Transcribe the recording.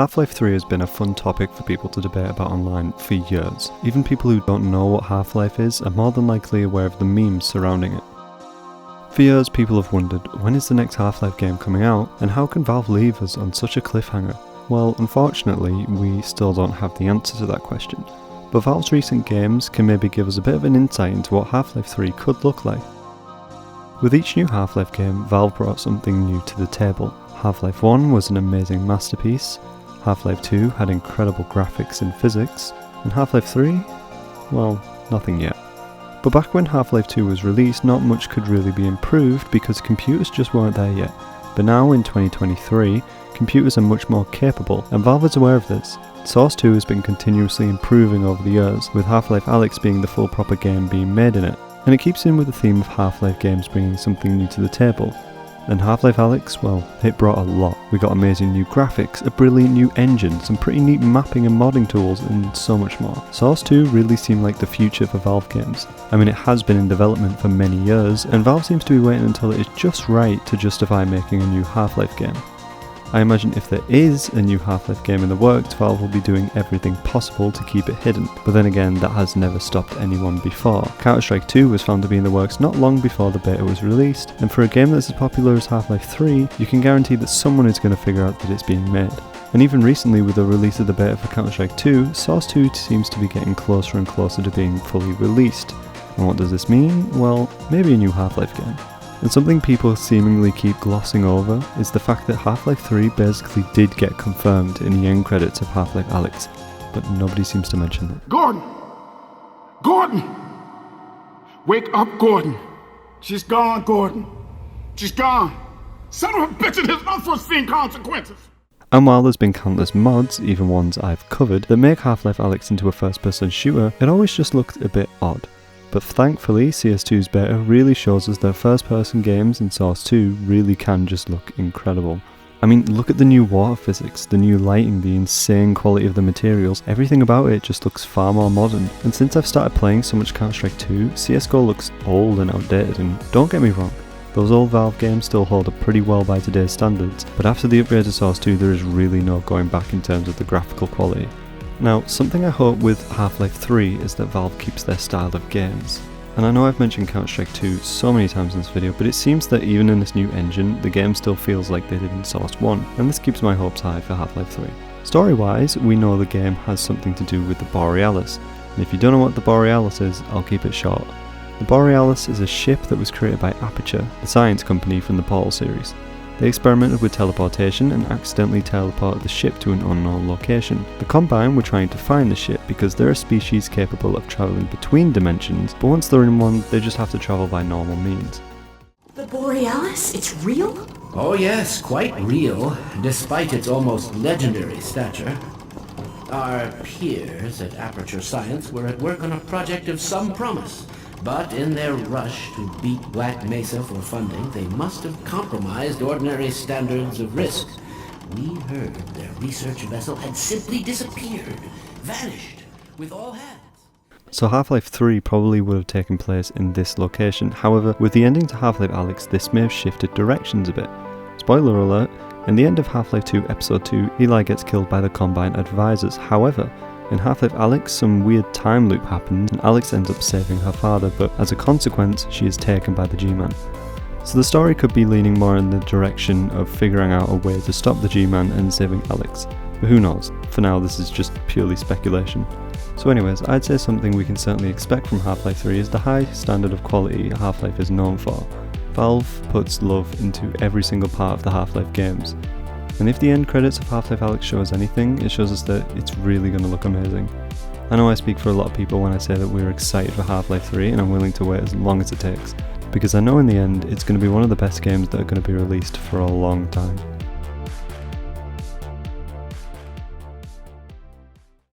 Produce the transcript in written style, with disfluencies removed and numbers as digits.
Half-Life 3 has been a fun topic for people to debate about online for years. Even people who don't know what Half-Life is are more than likely aware of the memes surrounding it. For years people have wondered, when is the next Half-Life game coming out, and how can Valve leave us on such a cliffhanger? Well, unfortunately, we still don't have the answer to that question. But Valve's recent games can maybe give us a bit of an insight into what Half-Life 3 could look like. With each new Half-Life game, Valve brought something new to the table. Half-Life 1 was an amazing masterpiece, Half-Life 2 had incredible graphics and physics, and Half-Life 3? Well, nothing yet. But back when Half-Life 2 was released, not much could really be improved because computers just weren't there yet. But now in 2023, computers are much more capable, and Valve is aware of this. Source 2 has been continuously improving over the years, with Half-Life Alyx being the full proper game being made in it. And it keeps in with the theme of Half-Life games bringing something new to the table. And Half-Life Alyx, well, it brought a lot. We got amazing new graphics, a brilliant new engine, some pretty neat mapping and modding tools, and so much more. Source 2 really seemed like the future for Valve games. I mean, it has been in development for many years, and Valve seems to be waiting until it is just right to justify making a new Half-Life game. I imagine if there is a new Half-Life game in the works, Valve will be doing everything possible to keep it hidden, but then again that has never stopped anyone before. Counter-Strike 2 was found to be in the works not long before the beta was released, and for a game that's as popular as Half-Life 3, you can guarantee that someone is going to figure out that it's being made. And even recently with the release of the beta for Counter-Strike 2, Source 2 seems to be getting closer and closer to being fully released. And what does this mean? Well, maybe a new Half-Life game. And something people seemingly keep glossing over is the fact that Half-Life 3 basically did get confirmed in the end credits of Half-Life Alyx, but nobody seems to mention it. Gordon! Gordon! Wake up, Gordon! She's gone, Gordon! She's gone! Son of a bitch, it has unforeseen consequences! And while there's been countless mods, even ones I've covered, that make Half-Life Alyx into a first-person shooter, it always just looked a bit odd. But thankfully, CS2's beta really shows us that first-person games in Source 2 really can just look incredible. I mean, look at the new water physics, the new lighting, the insane quality of the materials, everything about it just looks far more modern. And since I've started playing so much Counter-Strike 2, CSGO looks old and outdated, and don't get me wrong, those old Valve games still hold up pretty well by today's standards, but after the upgrade to Source 2 there is really no going back in terms of the graphical quality. Now, something I hope with Half-Life 3 is that Valve keeps their style of games. And I know I've mentioned Counter-Strike 2 so many times in this video, but it seems that even in this new engine, the game still feels like they did in Source 1, and this keeps my hopes high for Half-Life 3. Story-wise, we know the game has something to do with the Borealis, and if you don't know what the Borealis is, I'll keep it short. The Borealis is a ship that was created by Aperture, the science company from the Portal series. They experimented with teleportation and accidentally teleported the ship to an unknown location. The Combine were trying to find the ship because they're a species capable of travelling between dimensions, but once they're in one, they just have to travel by normal means. The Borealis? It's real? Oh yes, quite real, despite its almost legendary stature. Our peers at Aperture Science were at work on a project of some promise. But in their rush to beat Black Mesa for funding, they must have compromised ordinary standards of risk. We heard their research vessel had simply disappeared, vanished, with all hands. So Half-Life 3 probably would have taken place in this location. However, with the ending to Half-Life Alyx, this may have shifted directions a bit. Spoiler alert, in the end of Half-Life 2 Episode 2, Eli gets killed by the Combine advisors. However, in Half-Life Alyx, some weird time loop happens and Alyx ends up saving her father, but as a consequence, she is taken by the G-Man. So the story could be leaning more in the direction of figuring out a way to stop the G-Man and saving Alyx. But who knows? For now, this is just purely speculation. So anyways, I'd say something we can certainly expect from Half-Life 3 is the high standard of quality Half-Life is known for. Valve puts love into every single part of the Half-Life games. And if the end credits of Half-Life Alyx show us anything, it shows us that it's really going to look amazing. I know I speak for a lot of people when I say that we're excited for Half-Life 3 and I'm willing to wait as long as it takes, because I know in the end it's going to be one of the best games that are going to be released for a long time.